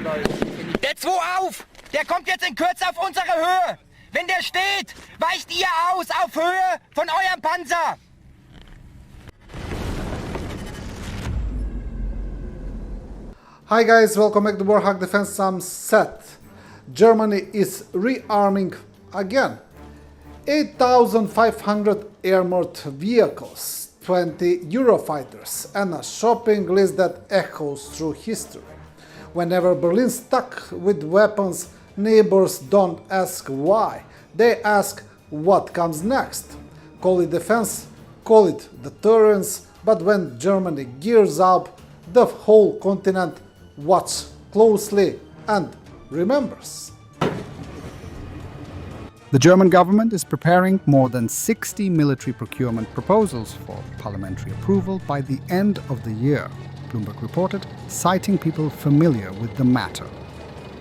Der 2 auf! Der kommt jetzt in Kürze auf unsere Höhe! Wenn der steht, weicht ihr aus auf Höhe von eurem Panzer! Hi guys, welcome back to Warthog Defense. I'm set. Germany is rearming again. 8,500 armored vehicles, 20 Eurofighters, and a shopping list that echoes through history. Whenever Berlin's stuck with weapons, neighbors don't ask why, they ask what comes next. Call it defense, call it deterrence, but when Germany gears up, the whole continent watches closely and remembers. The German government is preparing more than 60 military procurement proposals for parliamentary approval by the end of the year, Bloomberg reported, citing people familiar with the matter.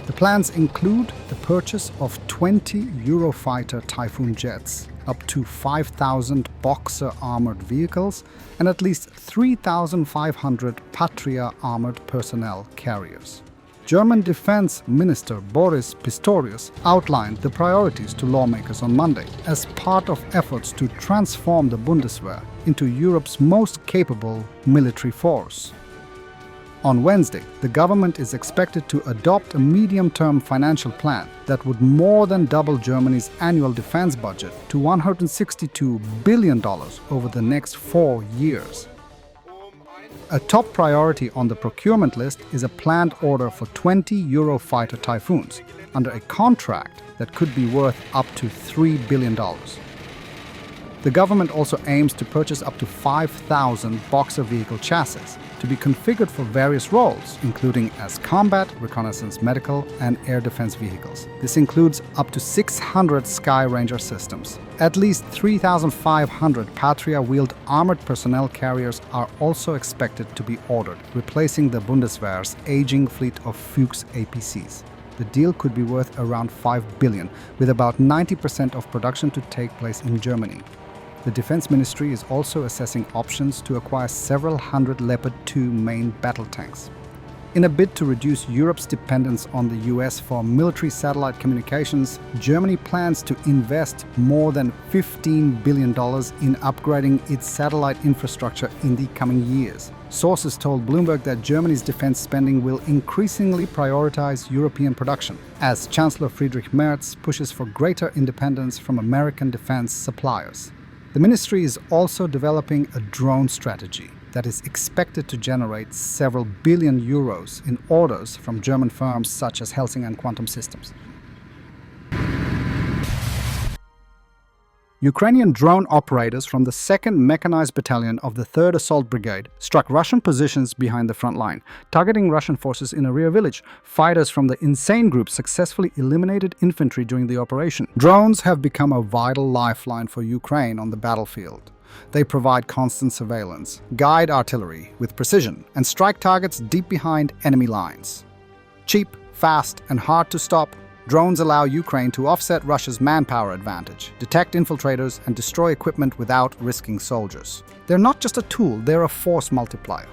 The plans include the purchase of 20 Eurofighter Typhoon jets, up to 5,000 Boxer armored vehicles, and at least 3,500 Patria armored personnel carriers. German Defense Minister Boris Pistorius outlined the priorities to lawmakers on Monday as part of efforts to transform the Bundeswehr into Europe's most capable military force. On Wednesday, the government is expected to adopt a medium-term financial plan that would more than double Germany's annual defense budget to $162 billion over the next 4 years. A top priority on the procurement list is a planned order for 20 Eurofighter Typhoons under a contract that could be worth up to $3 billion. The government also aims to purchase up to 5,000 Boxer vehicle chassis to be configured for various roles, including as combat, reconnaissance, medical, and air defense vehicles. This includes up to 600 Sky Ranger systems. At least 3,500 Patria-wheeled armored personnel carriers are also expected to be ordered, replacing the Bundeswehr's aging fleet of Fuchs APCs. The deal could be worth around $5 billion, with about 90% of production to take place in Germany. The Defense Ministry is also assessing options to acquire several hundred Leopard 2 main battle tanks. In a bid to reduce Europe's dependence on the US for military satellite communications, Germany plans to invest more than $15 billion in upgrading its satellite infrastructure in the coming years. Sources told Bloomberg that Germany's defense spending will increasingly prioritize European production, as Chancellor Friedrich Merz pushes for greater independence from American defense suppliers. The ministry is also developing a drone strategy that is expected to generate several billion euros in orders from German firms such as Helsing and Quantum Systems. Ukrainian drone operators from the 2nd Mechanized Battalion of the 3rd Assault Brigade struck Russian positions behind the front line, targeting Russian forces in a rear village. Fighters from the Insane Group successfully eliminated infantry during the operation. Drones have become a vital lifeline for Ukraine on the battlefield. They provide constant surveillance, guide artillery with precision, and strike targets deep behind enemy lines. Cheap, fast, and hard to stop, drones allow Ukraine to offset Russia's manpower advantage, detect infiltrators, and destroy equipment without risking soldiers. They're not just a tool, they're a force multiplier.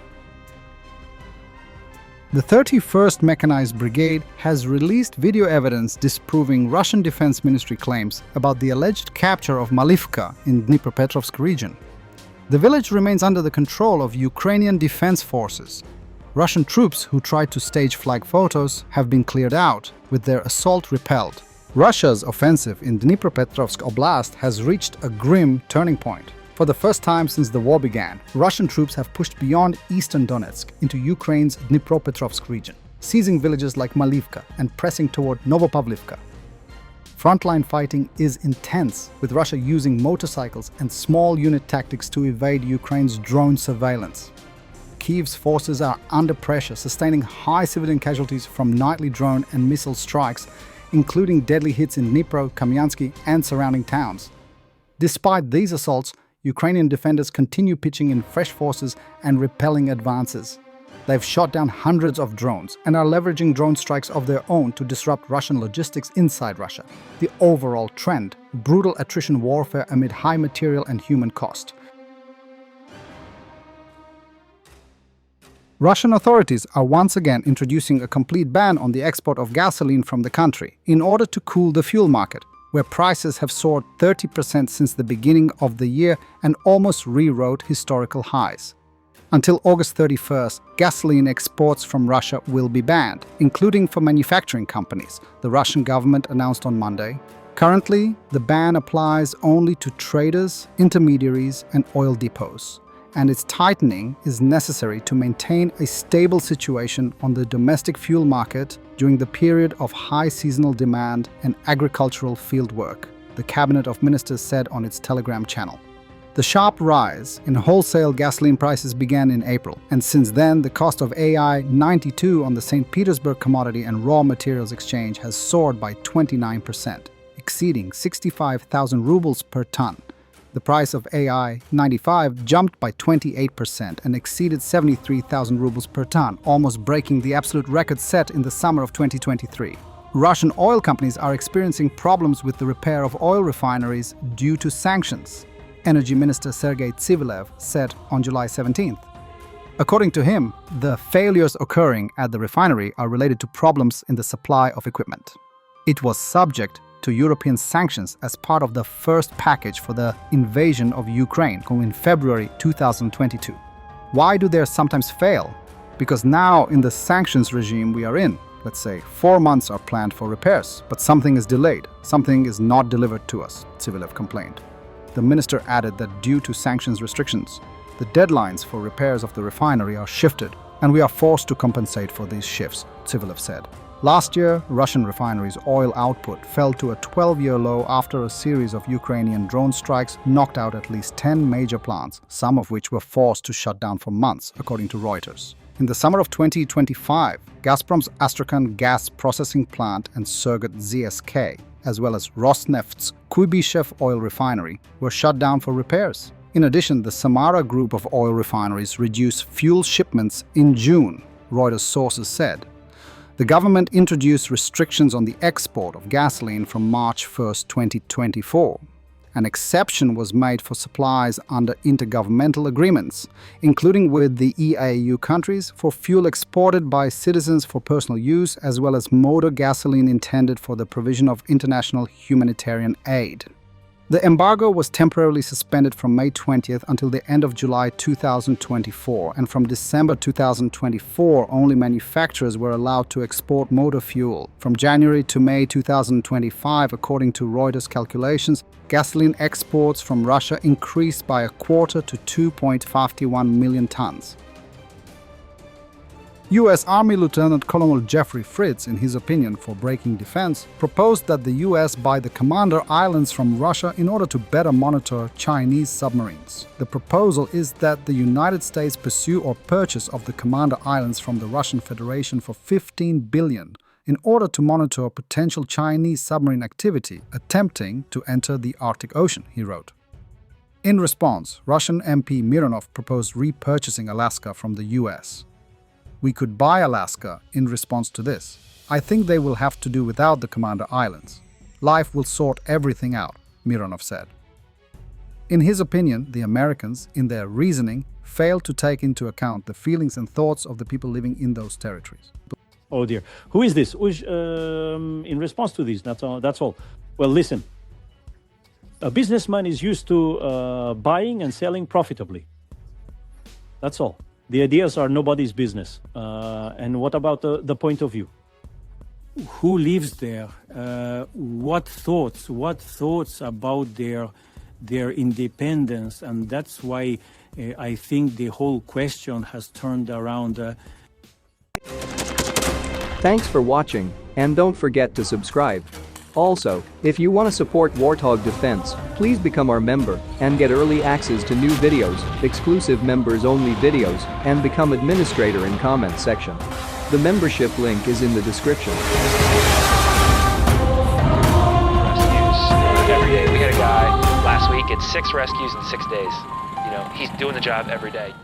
The 31st Mechanized Brigade has released video evidence disproving Russian Defense Ministry claims about the alleged capture of Malivka in Dnipropetrovsk region. The village remains under the control of Ukrainian defense forces. Russian troops who tried to stage flag photos have been cleared out, with their assault repelled. Russia's offensive in Dnipropetrovsk Oblast has reached a grim turning point. For the first time since the war began, Russian troops have pushed beyond eastern Donetsk into Ukraine's Dnipropetrovsk region, seizing villages like Malivka and pressing toward Novopavlivka. Frontline fighting is intense, with Russia using motorcycles and small unit tactics to evade Ukraine's drone surveillance. Kyiv's forces are under pressure, sustaining high civilian casualties from nightly drone and missile strikes, including deadly hits in Dnipro, Kamyansky, and surrounding towns. Despite these assaults, Ukrainian defenders continue pitching in fresh forces and repelling advances. They've shot down hundreds of drones and are leveraging drone strikes of their own to disrupt Russian logistics inside Russia. The overall trend: brutal attrition warfare amid high material and human cost. Russian authorities are once again introducing a complete ban on the export of gasoline from the country in order to cool the fuel market, where prices have soared 30% since the beginning of the year and almost rewrote historical highs. Until August 31st, gasoline exports from Russia will be banned, including for manufacturing companies, the Russian government announced on Monday. Currently, the ban applies only to traders, intermediaries, and oil depots, and its tightening is necessary to maintain a stable situation on the domestic fuel market during the period of high seasonal demand and agricultural fieldwork, the Cabinet of Ministers said on its Telegram channel. The sharp rise in wholesale gasoline prices began in April, and since then the cost of AI-92 on the St. Petersburg Commodity and Raw Materials Exchange has soared by 29%, exceeding 65,000 rubles per ton. The price of AI-95 jumped by 28% and exceeded 73,000 rubles per ton, almost breaking the absolute record set in the summer of 2023. Russian oil companies are experiencing problems with the repair of oil refineries due to sanctions, Energy Minister Sergei Tsivilev said on July 17th. According to him, the failures occurring at the refinery are related to problems in the supply of equipment. It was subject to European sanctions as part of the first package for the invasion of Ukraine in February 2022. Why do they sometimes fail? Because now in the sanctions regime we are in, let's say 4 months are planned for repairs, but something is delayed, something is not delivered to us, Tsivilev complained. The minister added that due to sanctions restrictions, the deadlines for repairs of the refinery are shifted, and we are forced to compensate for these shifts, Tsivilev said. Last year, Russian refineries' oil output fell to a 12-year low after a series of Ukrainian drone strikes knocked out at least 10 major plants, some of which were forced to shut down for months, according to Reuters. In the summer of 2025, Gazprom's Astrakhan gas processing plant and surrogate ZSK, as well as Rosneft's Kuibyshev oil refinery, were shut down for repairs. In addition, the Samara group of oil refineries reduced fuel shipments in June, Reuters sources said. The government introduced restrictions on the export of gasoline from March 1, 2024. An exception was made for supplies under intergovernmental agreements, including with the EAU countries, for fuel exported by citizens for personal use, as well as motor gasoline intended for the provision of international humanitarian aid. The embargo was temporarily suspended from May 20th until the end of July 2024, and from December 2024, only manufacturers were allowed to export motor fuel. From January to May 2025, according to Reuters calculations, gasoline exports from Russia increased by a quarter to 2.51 million tons. U.S. Army Lieutenant Colonel Jeffrey Fritz, in his opinion for Breaking Defense, proposed that the U.S. buy the Commander Islands from Russia in order to better monitor Chinese submarines. The proposal is that the United States pursue or purchase of the Commander Islands from the Russian Federation for $15 billion in order to monitor potential Chinese submarine activity attempting to enter the Arctic Ocean, he wrote. In response, Russian MP Mironov proposed repurchasing Alaska from the U.S. We could buy Alaska in response to this. I think they will have to do without the Commander Islands. Life will sort everything out, Mironov said. In his opinion, the Americans, in their reasoning, failed to take into account the feelings and thoughts of the people living in those territories. Oh dear. Who is this? In response to this, that's all. Well, listen. A businessman is used to buying and selling profitably. That's all. The ideas are nobody's business. And what about the point of view? Who lives there? What thoughts about their independence? And that's why I think the whole question has turned around. Thanks for watching, and don't forget to subscribe. Also, if you want to support Warthog Defense, please become our member and get early access to new videos, exclusive members-only videos, and become administrator in comments section. The membership link is in the description. Rescues every day. We had a guy last week, it's 6 rescues in 6 days. You know, he's doing the job every day.